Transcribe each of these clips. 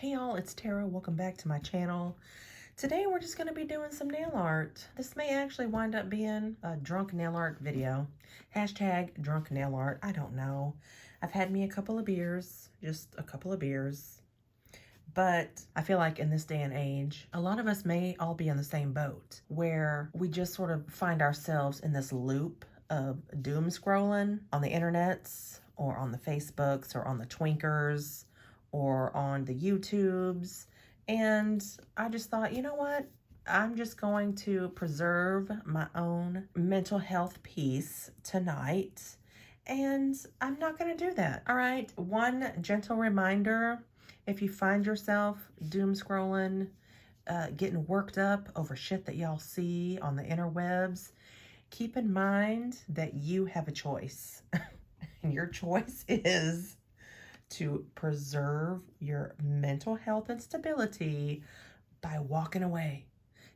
Hey y'all, it's Tara. Welcome back to my channel. Today we're just going to be doing some nail art. This may actually wind up being a drunk nail art video. Hashtag drunk nail art. I don't know. I've had me a couple of beers, just a couple of beers. But I feel like in this day and age, a lot of us may all be in the same boat where we just sort of find ourselves in this loop of doom scrolling on the internets or on the Facebooks or on the Twinkers or on the YouTubes. And I just thought, you know what? I'm just going to preserve my own mental health peace tonight. And I'm not going to do that. All right. One gentle reminder, if you find yourself doom scrolling, getting worked up over shit that y'all see on the interwebs, keep in mind that you have a choice. And your choice is to preserve your mental health and stability by walking away.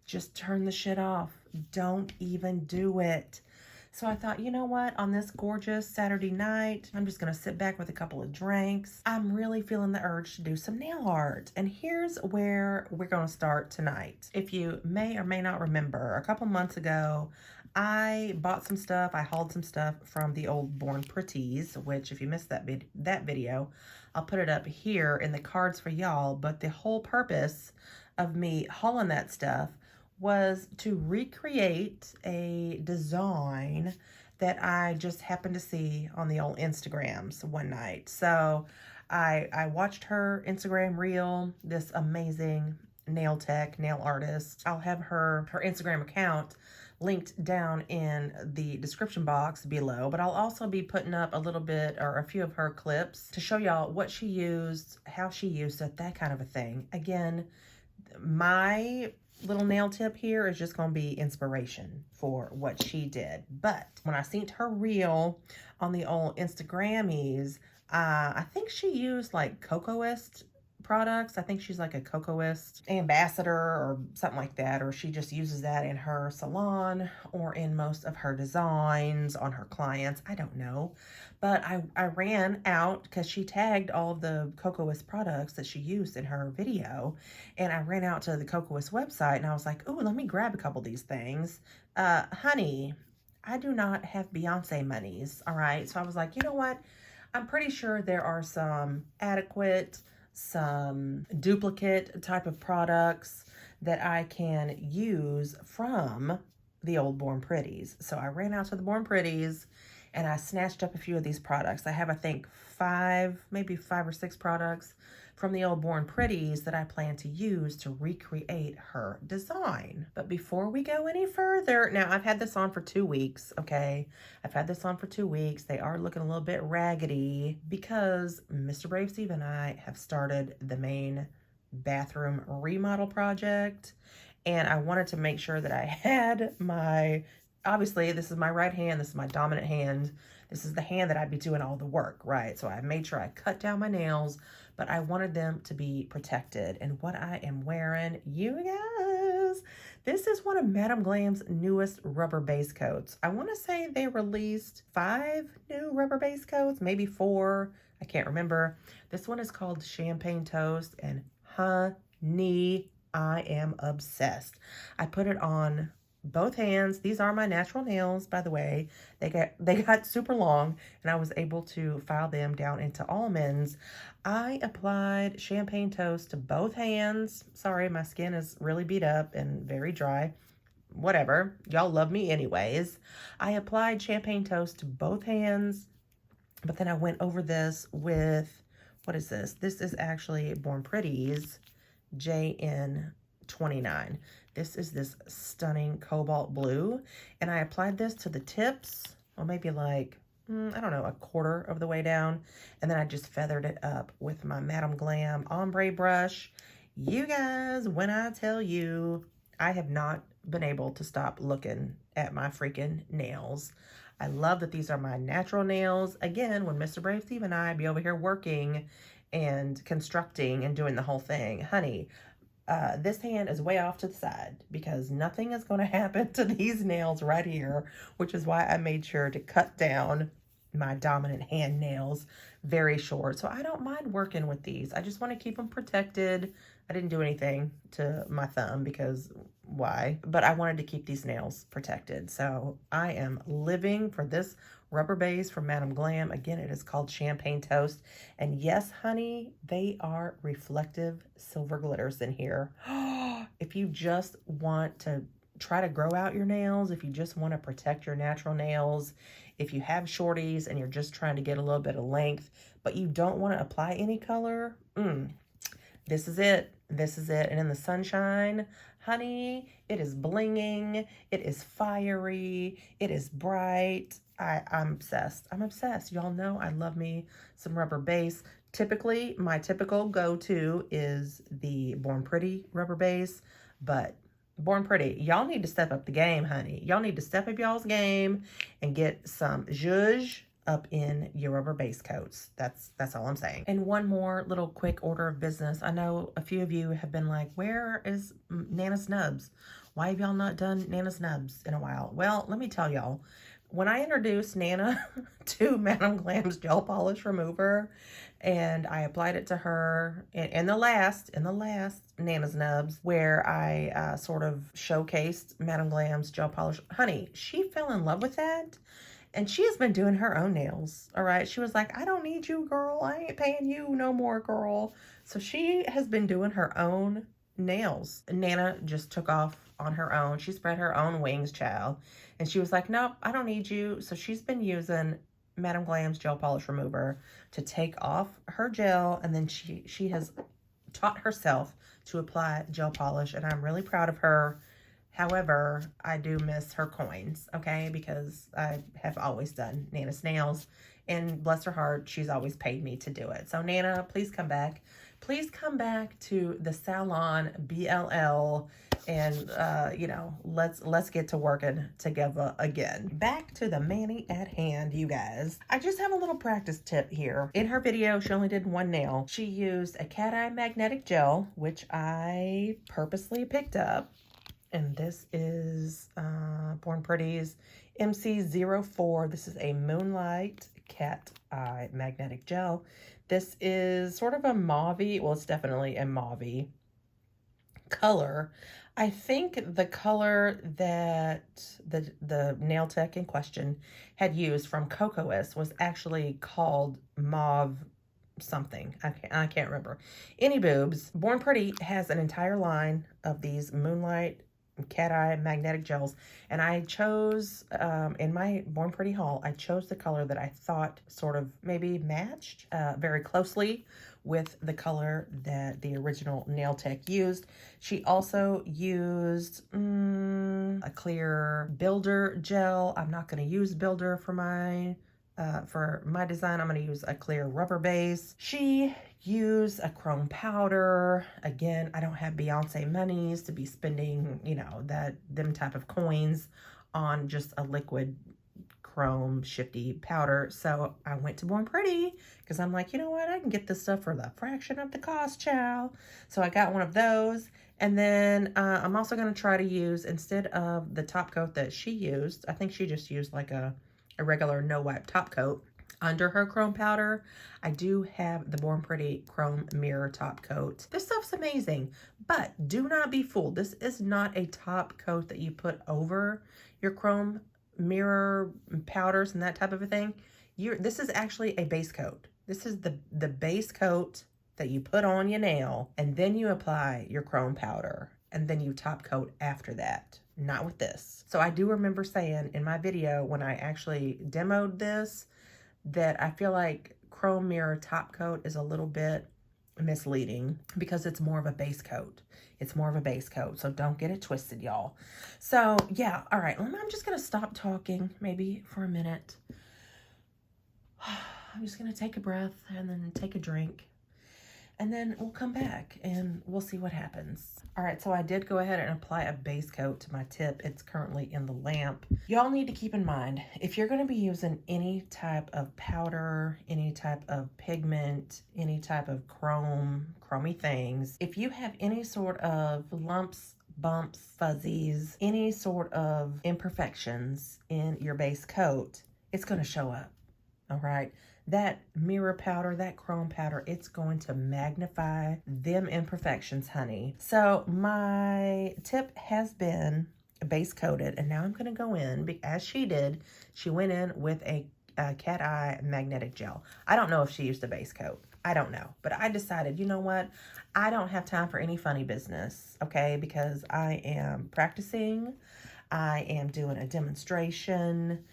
Just turn the shit off. Don't even do it. So I thought, you know what? On this gorgeous Saturday night, I'm just going to sit back with a couple of drinks. I'm really feeling the urge to do some nail art. And here's where we're going to start tonight. If you may or may not remember, a couple months ago, I bought some stuff. I hauled some stuff from the old Born Pretties, which if you missed that video, I'll put it up here in the cards for y'all. But the whole purpose of me hauling that stuff was to recreate a design that I just happened to see on the old Instagrams one night. So I watched her Instagram reel, this amazing nail tech, nail artist. I'll have her Instagram account linked down in the description box below, but I'll also be putting up a little bit or a few of her clips to show y'all what she used, how she used it, that kind of a thing. Again, my little nail tip here is just going to be inspiration for what she did. But when I seen her reel on the old Instagrammies, I think she used like Cocoist products. I think she's like a Cocoist ambassador or something like that, or she just uses that in her salon or in most of her designs on her clients. I don't know. But I ran out because she tagged all of the Cocoist products that she used in her video, and I ran out to the Cocoist website and I was like, oh, let me grab a couple of these things. Honey, I do not have Beyonce monies, all right? So I was like, you know what? I'm pretty sure there are some adequate, some duplicate type of products that I can use from the old Born Pretties. So I ran out to the Born Pretties and I snatched up a few of these products. I have, I think, maybe five or six products from the old Born Pretties that I plan to use to recreate her design. But before we go any further, now I've had this on for 2 weeks, okay? I've had this on for 2 weeks. They are looking a little bit raggedy because Mr. Brave Steve and I have started the main bathroom remodel project. And I wanted to make sure that I had my, obviously this is my right hand, this is my dominant hand. This is the hand that I'd be doing all the work, right? So I made sure I cut down my nails, but I wanted them to be protected. And what I am wearing, you guys, this is one of Madame Glam's newest rubber base coats. I want to say they released 5 new rubber base coats, maybe 4. I can't remember. This one is called Champagne Toast, and honey, I am obsessed. I put it on both hands. These are my natural nails, by the way. They got super long, and I was able to file them down into almonds. I applied Champagne Toast to both hands. Sorry, my skin is really beat up and very dry. Whatever. Y'all love me anyways. I applied Champagne Toast to both hands, but then I went over this with, what is this? This is actually Born Pretties JN29. This is this stunning cobalt blue, and I applied this to the tips, or maybe like, I don't know, a quarter of the way down, and then I just feathered it up with my Madame Glam ombre brush. You guys, when I tell you, I have not been able to stop looking at my freaking nails. I love that these are my natural nails. Again, when Mr. Brave Steve and I be over here working and constructing and doing the whole thing, honey, this hand is way off to the side because nothing is going to happen to these nails right here, which is why I made sure to cut down my dominant hand nails very short. So I don't mind working with these. I just want to keep them protected. I didn't do anything to my thumb because why? But I wanted to keep these nails protected. So I am living for this rubber base from Madam Glam. Again, it is called Champagne Toast. And yes, honey, they are reflective silver glitters in here. If you just want to try to grow out your nails, if you just want to protect your natural nails, if you have shorties and you're just trying to get a little bit of length, but you don't want to apply any color, this is it. This is it. And in the sunshine, honey, it is blinging. It is fiery. It is bright. I'm obsessed. I'm obsessed. Y'all know I love me some rubber base. Typically, my typical go-to is the Born Pretty rubber base, but Born Pretty, y'all need to step up the game, honey. Y'all need to step up y'all's game and get some zhuzh up in your rubber base coats. That's all I'm saying. And one more little quick order of business. I know a few of you have been like, where is Nana's Nubs? Why have y'all not done Nana's Nubs in a while? Well, let me tell y'all. When I introduced Nana to Madam Glam's gel polish remover, and I applied it to her in the last Nana's Nubs, where I sort of showcased Madam Glam's gel polish, honey, she fell in love with that. And she has been doing her own nails, all right? She was like, I don't need you, girl. I ain't paying you no more, girl. So she has been doing her own nails. Nana just took off on her own. She spread her own wings, child. And she was like, nope, I don't need you. So she's been using Madam Glam's gel polish remover to take off her gel. And then she has taught herself to apply gel polish. And I'm really proud of her. However, I do miss her coins, okay? Because I have always done Nana's nails. And bless her heart, she's always paid me to do it. So Nana, please come back. Please come back to the salon BLL and, you know, let's get to working together again. Back to the mani at hand, you guys. I just have a little practice tip here. In her video, she only did one nail. She used a cat eye magnetic gel, which I purposely picked up. And this is Born Pretty's MC04. This is a Moonlight Cat Eye Magnetic Gel. This is sort of a mauve-y, well, it's definitely a mauve-y color. I think the color that the nail tech in question had used from Cocoas was actually called mauve something. I can't remember. Any boobs, Born Pretty has an entire line of these Moonlight cat eye magnetic gels, and I chose in my Born Pretty haul, I chose the color that I thought sort of maybe matched very closely with the color that the original nail tech used. She also used a clear builder gel. I'm not going to use builder for my design. I'm going to use a clear rubber base. She used a chrome powder. Again, I don't have Beyonce monies to be spending, you know, them type of coins on just a liquid chrome shifty powder. So I went to Born Pretty because I'm like, you know what? I can get this stuff for the fraction of the cost, child. So I got one of those. And then I'm also going to try to use, instead of the top coat that she used, I think she just used like a regular no wipe top coat under her chrome powder. I do have the Born Pretty chrome mirror top coat. This stuff's amazing, but do not be fooled. This is not a top coat that you put over your chrome mirror powders and that type of a thing. This is actually a base coat. This is the base coat that you put on your nail, and then you apply your chrome powder, and then you top coat after that. Not with this. So I do remember saying in my video when I actually demoed this that I feel like chrome mirror top coat is a little bit misleading because it's more of a base coat. It's more of a base coat. So don't get it twisted, y'all. So yeah, all right. I'm just going to stop talking maybe for a minute. I'm just going to take a breath and then take a drink. And then we'll come back and we'll see what happens. All right, so I did go ahead and apply a base coat to my tip. It's currently in the lamp. Y'all need to keep in mind, if you're gonna be using any type of powder, any type of pigment, any type of chromey things, if you have any sort of lumps, bumps, fuzzies, any sort of imperfections in your base coat, it's gonna show up. all right? That mirror powder, that chrome powder, it's going to magnify them imperfections, honey. So my tip has been base coated, and now I'm going to go in, as she did. She went in with a cat eye magnetic gel. I don't know if she used a base coat. I don't know. But I decided, you know what? I don't have time for any funny business, okay? Because I am practicing. I am doing a demonstration.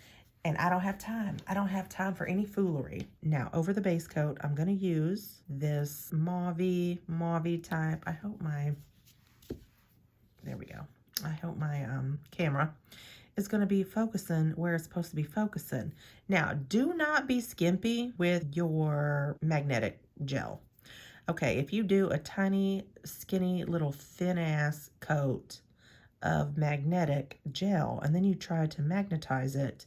And I don't have time. I don't have time for any foolery. Now, over the base coat, I'm going to use this mauve type. I hope my, there we go. I hope my camera is going to be focusing where it's supposed to be focusing. Now, do not be skimpy with your magnetic gel. Okay, if you do a tiny, skinny, little thin-ass coat of magnetic gel, and then you try to magnetize it,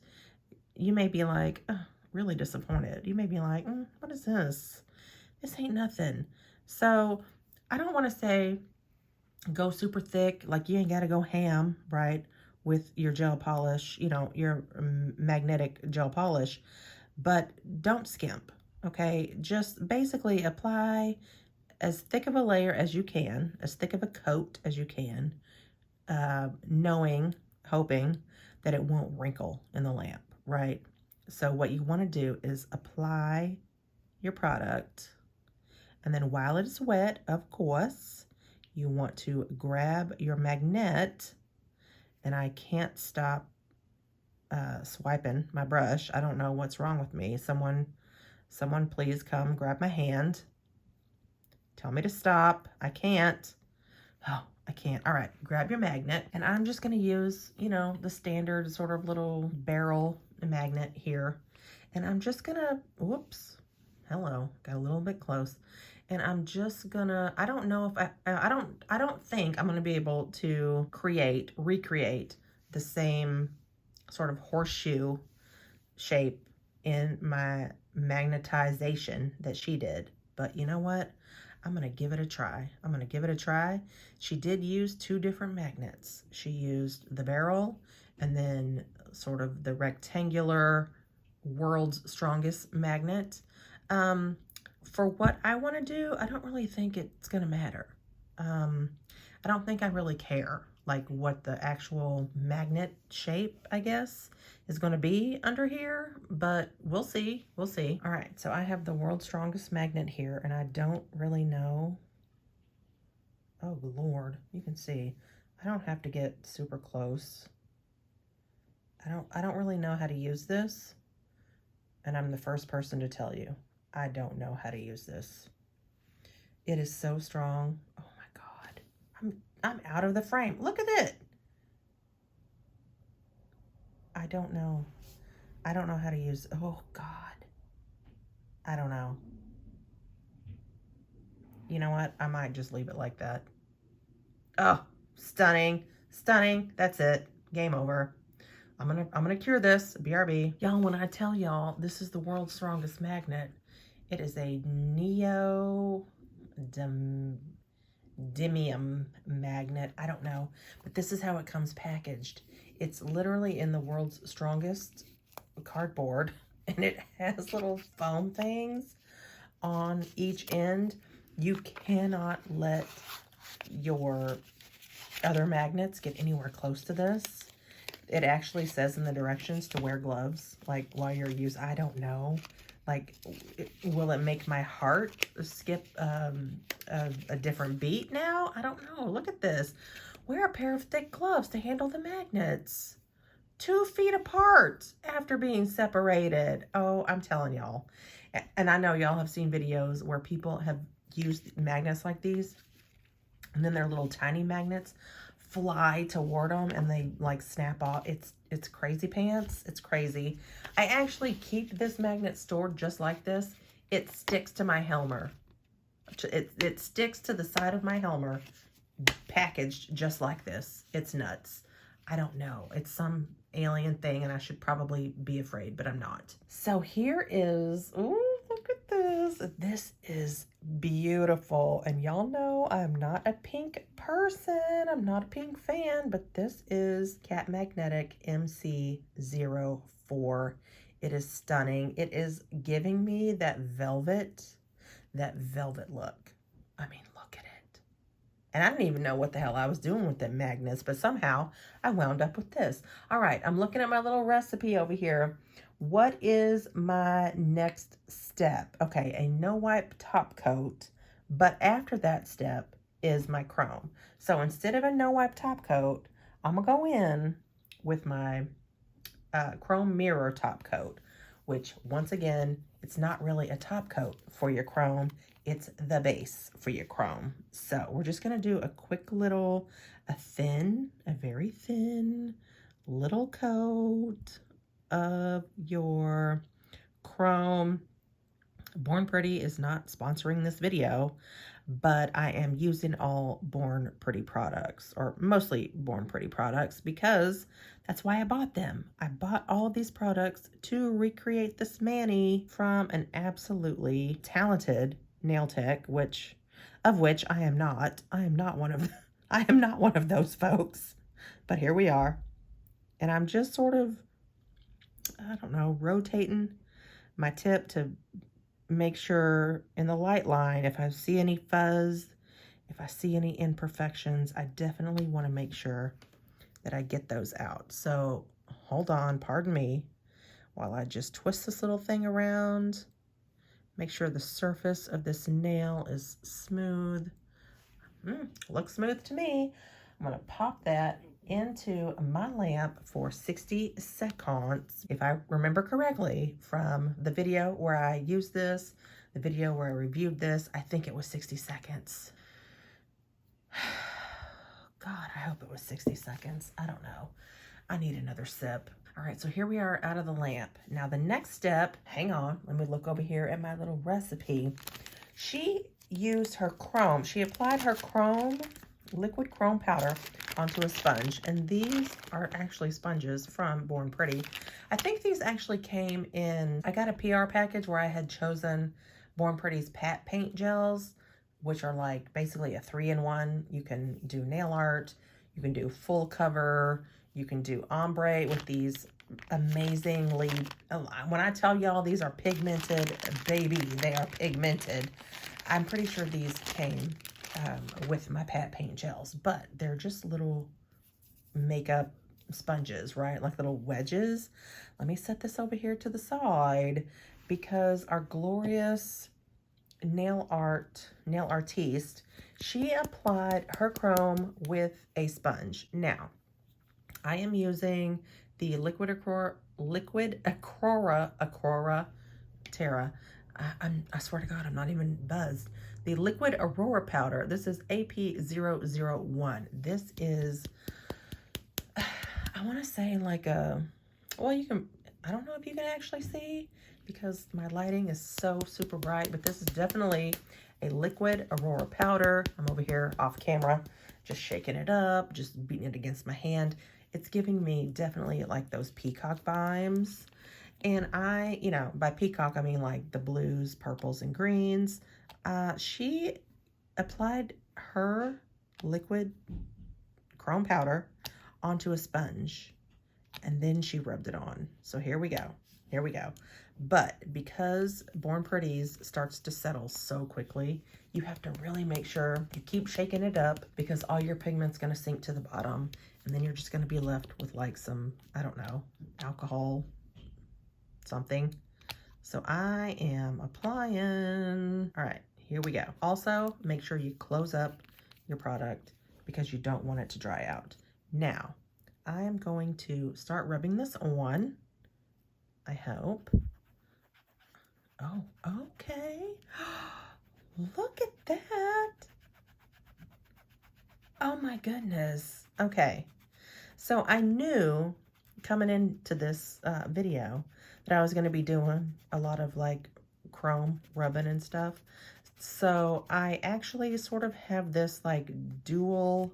you may be like, oh, really disappointed. You may be like, what is this? This ain't nothing. So I don't want to say go super thick, like you ain't got to go ham, right, with your gel polish, you know, your magnetic gel polish, but don't skimp, okay? Just basically apply as thick of a layer as you can, as thick of a coat as you can, hoping that it won't wrinkle in the lamp, right? So what you want to do is apply your product, and then while it is wet, of course, you want to grab your magnet, and I can't stop swiping my brush. I don't know what's wrong with me. Someone please come grab my hand. Tell me to stop. I can't. Oh, I can't. All right, grab your magnet, and I'm just going to use, you know, the standard sort of little barrel magnet here, and I'm just going to, whoops, hello, got a little bit close, and I'm just going to, I don't know if I don't think I'm going to be able to recreate the same sort of horseshoe shape in my magnetization that she did, but you know what? I'm going to give it a try. I'm going to give it a try. She did use 2 different magnets. She used the barrel and then sort of the rectangular world's strongest magnet. For what I want to do, I don't really think it's going to matter. I don't think I really care, like what the actual magnet shape, I guess, is going to be under here, but we'll see. We'll see. All right, so I have the world's strongest magnet here, and I don't really know. Oh, Lord, you can see. I don't have to get super close. I don't really know how to use this, and I'm the first person to tell you. I don't know how to use this. It is so strong. Oh my God. I'm out of the frame. Look at it. I don't know. I don't know how to use, oh God. I don't know. You know what? I might just leave it like that. Oh, stunning. Stunning. That's it. Game over. I'm gonna cure this. BRB. Y'all, when I tell y'all this is the world's strongest magnet, it is a neodymium magnet. I don't know, but this is how it comes packaged. It's literally in the world's strongest cardboard, and it has little foam things on each end. You cannot let your other magnets get anywhere close to this. It actually says in the directions to wear gloves, like while you're using, I don't know. Like, will it make my heart skip a different beat now? I don't know. Look at this. Wear a pair of thick gloves to handle the magnets. 2 feet apart after being separated. Oh, I'm telling y'all. And I know y'all have seen videos where people have used magnets like these, and then their little tiny magnets fly toward them and they like snap off. It's crazy pants. It's crazy. I actually keep this magnet stored just like this. It sticks to my Helmer. It sticks to the side of my Helmer, packaged just like this. It's nuts. I don't know. It's some alien thing, and I should probably be afraid, but I'm not. So here is, ooh, look at this. This is beautiful, and y'all know I'm not a pink person. I'm not a pink fan, but this is Cat Magnetic MC04. It is stunning. It is giving me that velvet look. I mean, look at it. And I didn't even know what the hell I was doing with the magnets, but somehow I wound up with this. All right, I'm looking at my little recipe over here. What is my next step? Okay, a no wipe top coat, but after that step is my chrome. So instead of a no wipe top coat, I'm gonna go in with my chrome mirror top coat, which once again, it's not really a top coat for your chrome, it's the base for your chrome. So we're just gonna do a quick little, a very thin little coat of your chrome. Born Pretty is not sponsoring this video, but I am using all Born Pretty products, or mostly Born Pretty products, because that's why I bought them. I bought all of these products to recreate this mani from an absolutely talented nail tech, which I am not. I am not one of those folks. But here we are. And I'm just sort of, I don't know, rotating my tip to make sure in the light line, if I see any fuzz, if I see any imperfections, I definitely want to make sure that I get those out. So hold on, pardon me, while I just twist this little thing around, make sure the surface of this nail is smooth. Looks smooth to me. I'm going to pop that into my lamp for 60 seconds. If I remember correctly from the video where I used this, the video where I reviewed this, I think it was 60 seconds. God, I hope it was 60 seconds. I don't know. I need another sip. All right, so here we are out of the lamp. Now the next step, hang on, let me look over here at my little recipe. She used her chrome. She applied her chrome, liquid chrome powder onto a sponge, and these are actually sponges from Born Pretty. I think these actually came in, I got a PR package where I had chosen Born Pretty's pat paint gels, which are like basically a 3-in-1. You can do nail art, you can do full cover, you can do ombre with these amazingly, when I tell y'all these are pigmented, baby, they are pigmented. I'm pretty sure these came with my pat paint gels, but they're just little makeup sponges, right? Like little wedges. Let me set this over here to the side because our glorious nail artiste, she applied her chrome with a sponge. Now, I am using the Liquid Aurora Terra. I swear to God, I'm not even buzzed. The Liquid Aurora Powder. This is AP001. This is, I want to say like a, well, you can, I don't know if you can actually see because my lighting is so super bright, but this is definitely a Liquid Aurora Powder. I'm over here off camera, just shaking it up, just beating it against my hand. It's giving me definitely like those peacock vibes. And I, you know, by peacock, I mean like the blues, purples, and greens. She applied her liquid chrome powder onto a sponge, and then she rubbed it on. So here we go. Here we go. But because Born Pretty's starts to settle so quickly, you have to really make sure you keep shaking it up because all your pigment's going to sink to the bottom. And then you're just going to be left with like some, I don't know, alcohol, something. So I am applying. All right, here we go. Also, make sure you close up your product because you don't want it to dry out. Now, I am going to start rubbing this on, I hope. Oh, okay. Look at that. Oh my goodness. Okay. So I knew coming into this video that I was going to be doing a lot of like chrome rubbing and stuff. So I actually sort of have this like dual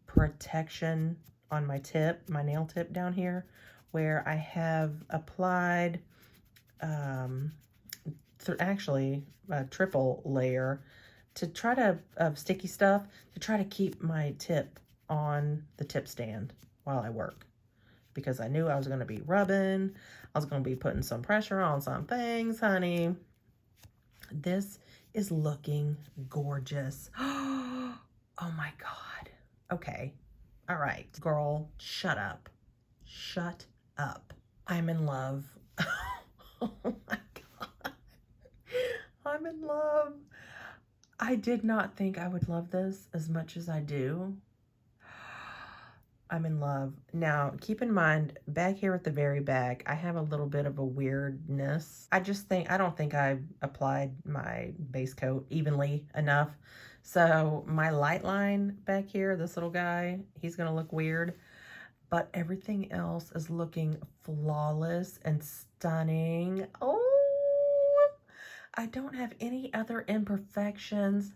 protection on my tip, my nail tip down here, where I have applied actually a triple layer to try to, of sticky stuff, to try to keep my tip on the tip stand while I work. because I knew I was going to be rubbing. I was going to be putting some pressure on some things, honey. This is looking gorgeous. Oh my God. Okay. All right. Girl, shut up. Shut up. I'm in love. Oh my God. I'm in love. I did not think I would love this as much as I do. I'm in love. Now, keep in mind, back here at the very back, I have a little bit of a weirdness. I don't think I applied my base coat evenly enough. So my light line back here, this little guy, he's gonna look weird. But everything else is looking flawless and stunning. Oh, I don't have any other imperfections.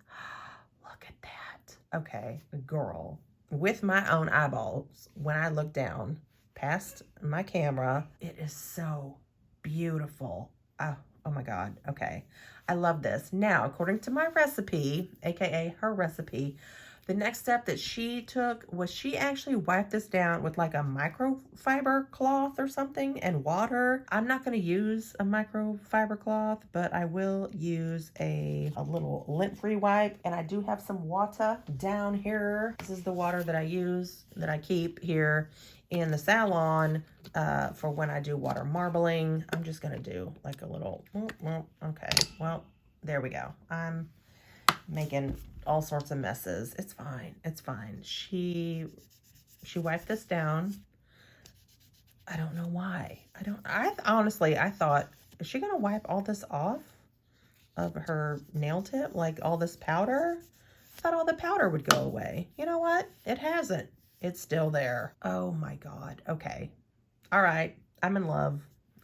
Look at that. Okay, girl. With my own eyeballs, when I look down past my camera, it is so beautiful. Oh my God. Okay. I love this. Now, according to my recipe, aka her recipe, the next step that she took was she actually wiped this down with like a microfiber cloth or something and water. I'm not going to use a microfiber cloth, but I will use a little lint-free wipe. And I do have some water down here. This is the water that I use, that I keep here in the salon for when I do water marbling. I'm just going to do like a little, okay, well, there we go. I'm making all sorts of messes. It's fine. It's fine. She wiped this down. I don't know why. Honestly, I thought, is she going to wipe all this off of her nail tip? Like all this powder? I thought all the powder would go away. You know what? It hasn't. It's still there. Oh my God. Okay. All right. I'm in love.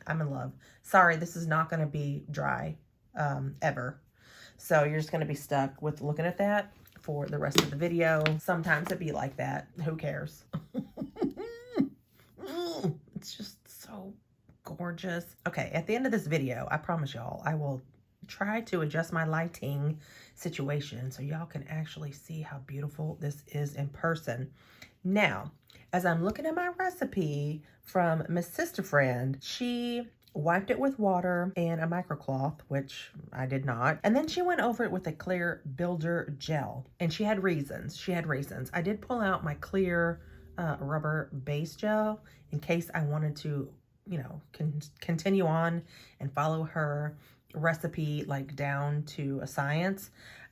I'm in love. Sorry, this is not going to be dry ever. So you're just going to be stuck with looking at that for the rest of the video. Sometimes it be like that. Who cares? It's just so gorgeous. Okay, at the end of this video, I promise y'all, I will try to adjust my lighting situation so y'all can actually see how beautiful this is in person. Now, as I'm looking at my recipe from Miss Sister Friend, she wiped it with water and a microcloth, which I did not. And then she went over it with a clear builder gel. And she had reasons. She had reasons. I did pull out my clear rubber base gel in case I wanted to, you know, continue on and follow her recipe like down to a science.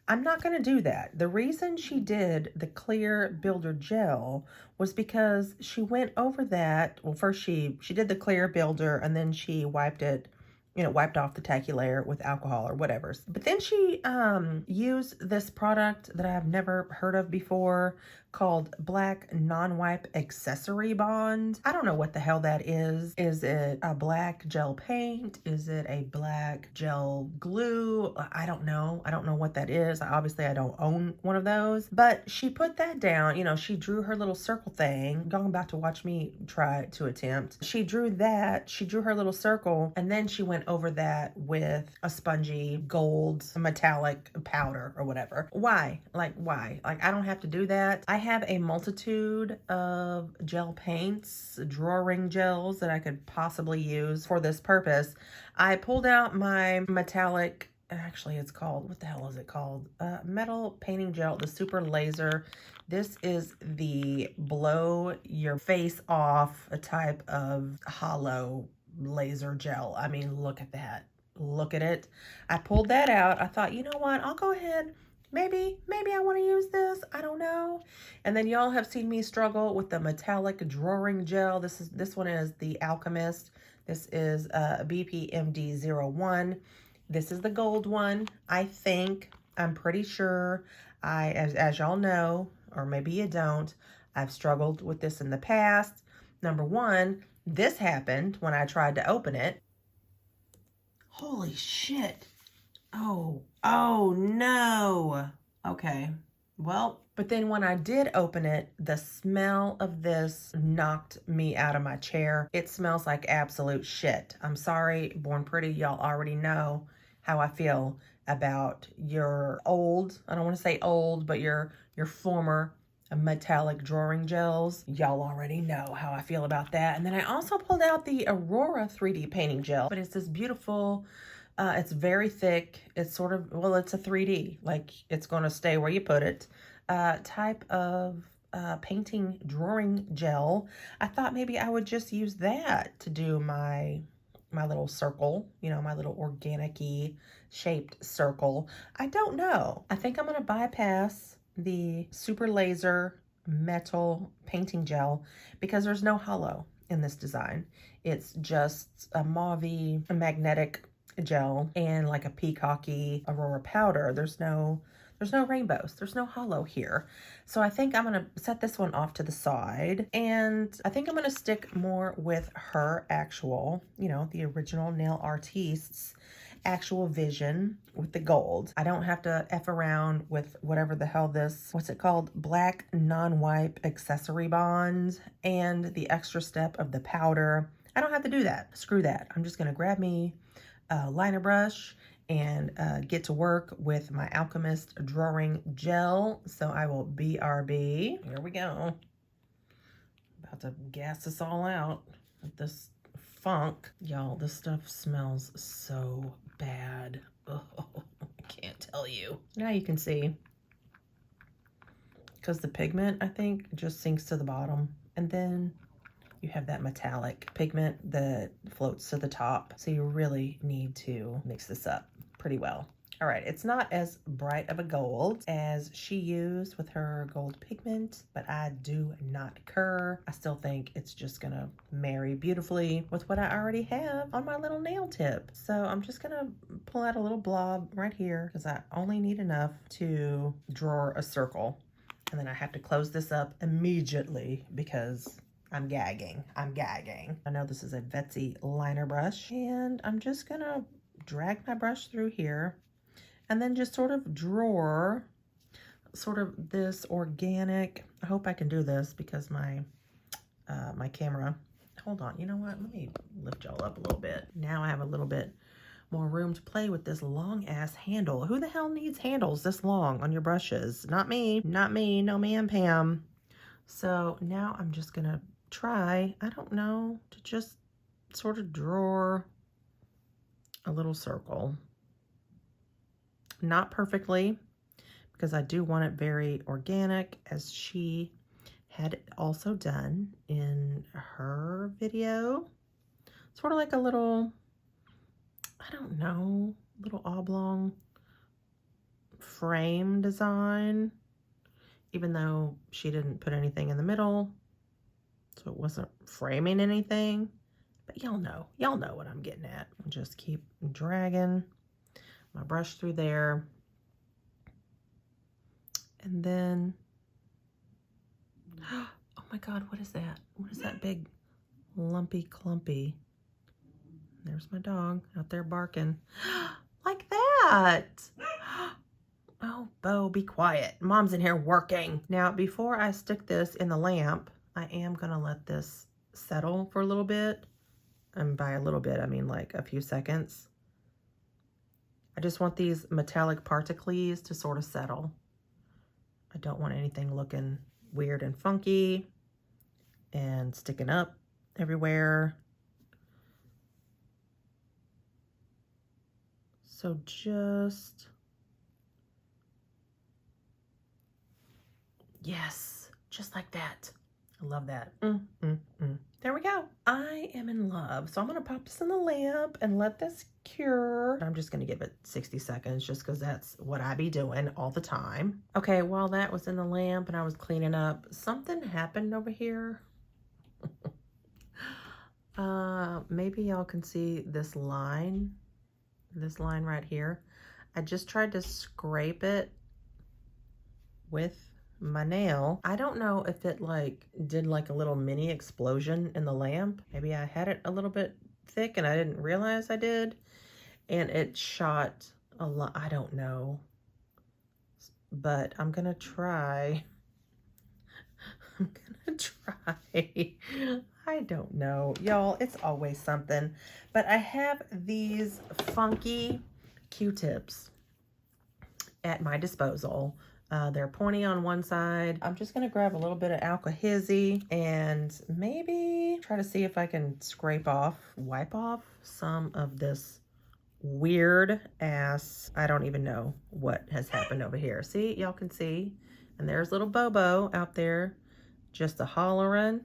I'm not going to do that. The reason she did the clear builder gel was because she went over that. Well, first she did the clear builder and then she wiped it, you know, wiped off the tacky layer with alcohol or whatever. But then she used this product that I've never heard of before called Black Non-Wipe Accessory Bond. I don't know what the hell that is. Is it a black gel paint? Is it a black gel glue? I don't know. I don't know what that is. Obviously, I don't own one of those. But she put that down. You know, she drew her little circle thing. Y'all about to watch me try to attempt. She drew that. She drew her little circle. And then she went over that with a spongy gold metallic powder or whatever. Why? Like, why? Like, I don't have to do that. I have a multitude of gel paints, drawing gels that I could possibly use for this purpose. I pulled out my metallic, actually it's called, what the hell is it called? Metal painting gel, the super laser. This is the blow your face off a type of hollow laser gel. I mean, look at that. Look at it. I pulled that out. I thought, you know what? I'll go ahead. Maybe I want to use this. I don't know. And then y'all have seen me struggle with the metallic drawing gel. This one is the Alchemist. This is BPMD01. This is the gold one. I'm pretty sure as y'all know, or maybe you don't, I've struggled with this in the past. Number one, this happened when I tried to open it. Holy shit. Oh no. Okay, well, but then when I did open it, the smell of this knocked me out of my chair. It smells like absolute shit. I'm sorry, Born Pretty, y'all already know how I feel about your old, I don't want to say old, but your former metallic drawing gels. Y'all already know how I feel about that. And then I also pulled out the Aurora 3D painting gel, but it's this beautiful, it's very thick. It's sort of, well, it's a 3D, like it's going to stay where you put it, type of painting drawing gel. I thought maybe I would just use that to do my little circle, you know, my little organic-y shaped circle. I don't know. I think I'm going to bypass the super laser metal painting gel because there's no hollow in this design. It's just a mauve-y magnetic gel and like a peacocky Aurora powder. There's no rainbows. There's no hollow here. So I think I'm going to set this one off to the side. And I think I'm going to stick more with her actual, you know, the original nail artist's actual vision with the gold. I don't have to F around with whatever the hell this, what's it called? Black non-wipe accessory bond and the extra step of the powder. I don't have to do that. Screw that. I'm just going to grab me a liner brush and get to work with my Alchemist drawing gel. So I will BRB. Here we go. About to gas this all out with this funk. Y'all, this stuff smells so bad. Oh, I can't tell you. Now you can see. Because the pigment, I think, just sinks to the bottom. And then you have that metallic pigment that floats to the top. So you really need to mix this up pretty well. All right, it's not as bright of a gold as she used with her gold pigment, but I do not care. I still think it's just gonna marry beautifully with what I already have on my little nail tip. So I'm just gonna pull out a little blob right here because I only need enough to draw a circle. And then I have to close this up immediately because I'm gagging. I know this is a Vetsy liner brush, and I'm just gonna drag my brush through here and then just sort of draw sort of this organic, I hope I can do this because my my camera, hold on, you know what, let me lift y'all up a little bit. Now I have a little bit more room to play with this long ass handle. Who the hell needs handles this long on your brushes? Not me, no ma'am Pam. So now I'm just gonna try, I don't know, to just sort of draw a little circle. Not perfectly, because I do want it very organic, as she had also done in her video. Sort of like a little, I don't know, little oblong frame design, even though she didn't put anything in the middle, so it wasn't framing anything. But y'all know what I'm getting at. I'll just keep dragging my brush through there. And then, oh my God, what is that? What is that big lumpy clumpy? There's my dog out there barking. Like that. Oh, Bo, be quiet. Mom's in here working. Now, before I stick this in the lamp, I am gonna let this settle for a little bit. And by a little bit, I mean like a few seconds. I just want these metallic particles to sort of settle. I don't want anything looking weird and funky and sticking up everywhere. So just, yes, just like that. I love that. There we go. I am in love. So I'm going to pop this in the lamp and let this cure. I'm just going to give it 60 seconds just because that's what I be doing all the time. Okay, while that was in the lamp and I was cleaning up, something happened over here. Maybe y'all can see this line right here. I just tried to scrape it with my nail. I don't know if it like did like a little mini explosion in the lamp. Maybe I had it a little bit thick and I didn't realize I did, and it shot a lot. I don't know, but I'm gonna try. I don't know, y'all, it's always something. But I have these funky Q-tips at my disposal. They're pointy on one side. I'm just gonna grab a little bit of alcohol and maybe try to see if I can wipe off some of this weird ass, I don't even know what has happened over here. See, y'all can see, and there's little Bobo out there just a hollering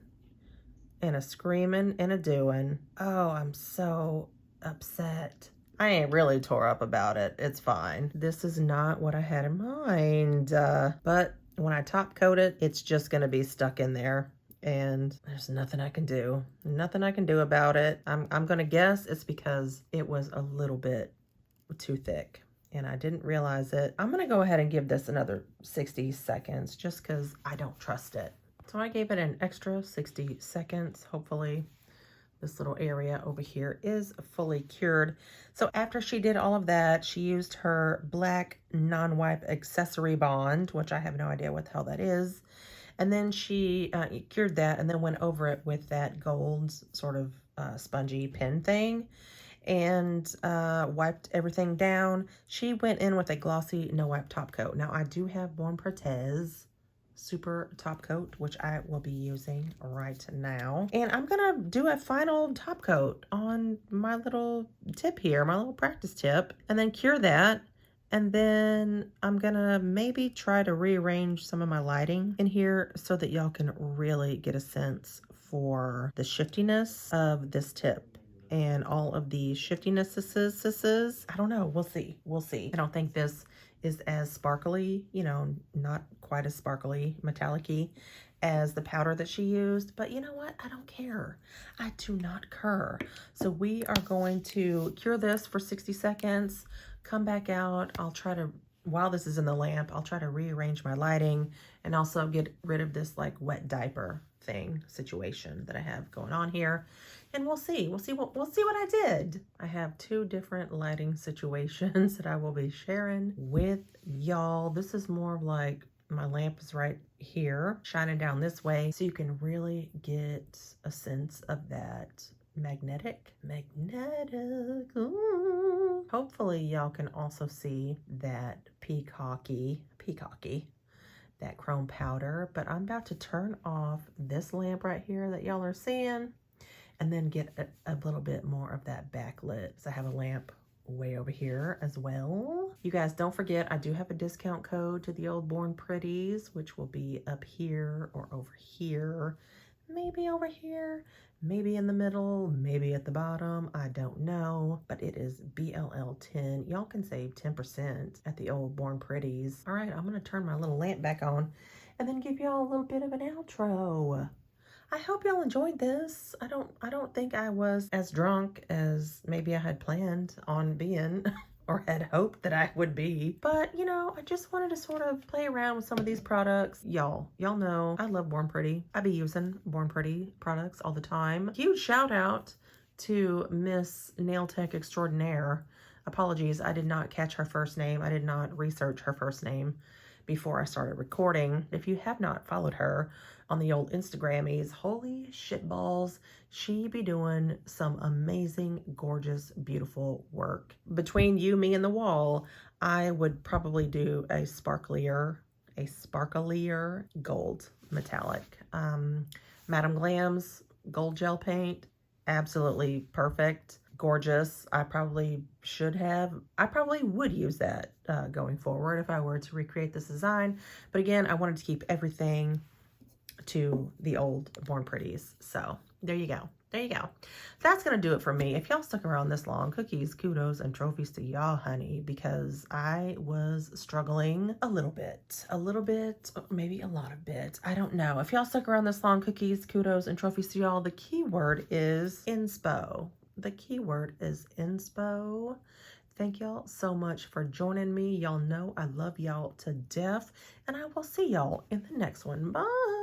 and a screaming and a doing. Oh, I'm so upset. I ain't really tore up about it. It's fine. This is not what I had in mind. But when I top coat it, it's just gonna be stuck in there. And there's nothing I can do. Nothing I can do about it. I'm gonna guess it's because it was a little bit too thick and I didn't realize it. I'm gonna go ahead and give this another 60 seconds just because I don't trust it. So I gave it an extra 60 seconds. Hopefully this little area over here is fully cured. So after she did all of that, she used her black non-wipe accessory bond, which I have no idea what the hell that is. And then she cured that and then went over it with that gold sort of spongy pen thing and wiped everything down. She went in with a glossy no wipe top coat. Now I do have Bon Protez super top coat, which I will be using right now. And I'm gonna do a final top coat on my little tip here, my little practice tip, and then cure that. And then I'm gonna maybe try to rearrange some of my lighting in here so that y'all can really get a sense for the shiftiness of this tip and all of the shiftinesses. I don't know, we'll see, we'll see. I don't think this is as sparkly, you know, not quite as sparkly, metallic-y as the powder that she used, but you know what? I don't care. I do not care. So we are going to cure this for 60 seconds, come back out. I'll try to, while this is in the lamp, I'll try to rearrange my lighting and also get rid of this like wet diaper thing situation that I have going on here. And we'll see what I did. I have two different lighting situations that I will be sharing with y'all. This is more of like my lamp is right here, shining down this way, so you can really get a sense of that magnetic. Ooh. Hopefully y'all can also see that peacocky, that chrome powder. But I'm about to turn off this lamp right here that y'all are seeing and then get a little bit more of that backlit. So I have a lamp way over here as well. You guys don't forget, I do have a discount code to the old Born Pretties, which will be up here or over here, maybe over here, maybe in the middle, maybe at the bottom, I don't know, but it is BLL10. Y'all can save 10% at the old Born Pretties. All right, I'm gonna turn my little lamp back on and then give y'all a little bit of an outro. I hope y'all enjoyed this. I don't think I was as drunk as maybe I had planned on being or had hoped that I would be. But, you know, I just wanted to sort of play around with some of these products. Y'all know I love Born Pretty. I be using Born Pretty products all the time. Huge shout out to Miss Nail Tech Extraordinaire. Apologies, I did not catch her first name. I did not research her first name before I started recording. If you have not followed her on the old Instagrammies, holy shitballs, she be doing some amazing, gorgeous, beautiful work. Between you, me, and the wall, I would probably do a sparklier gold metallic. Madame Glam's gold gel paint, absolutely perfect. Gorgeous. I probably would use that going forward if I were to recreate this design. But again, I wanted to keep everything to the old Born Pretties. So there you go. That's gonna do it for me. If y'all stuck around this long, cookies, kudos, and trophies to y'all, honey, because I was struggling a little bit, maybe a lot of bit. I don't know. If y'all stuck around this long, cookies, kudos, and trophies to y'all. The keyword is inspo. Thank y'all so much for joining me. Y'all know I love y'all to death, and I will see y'all in the next one. Bye.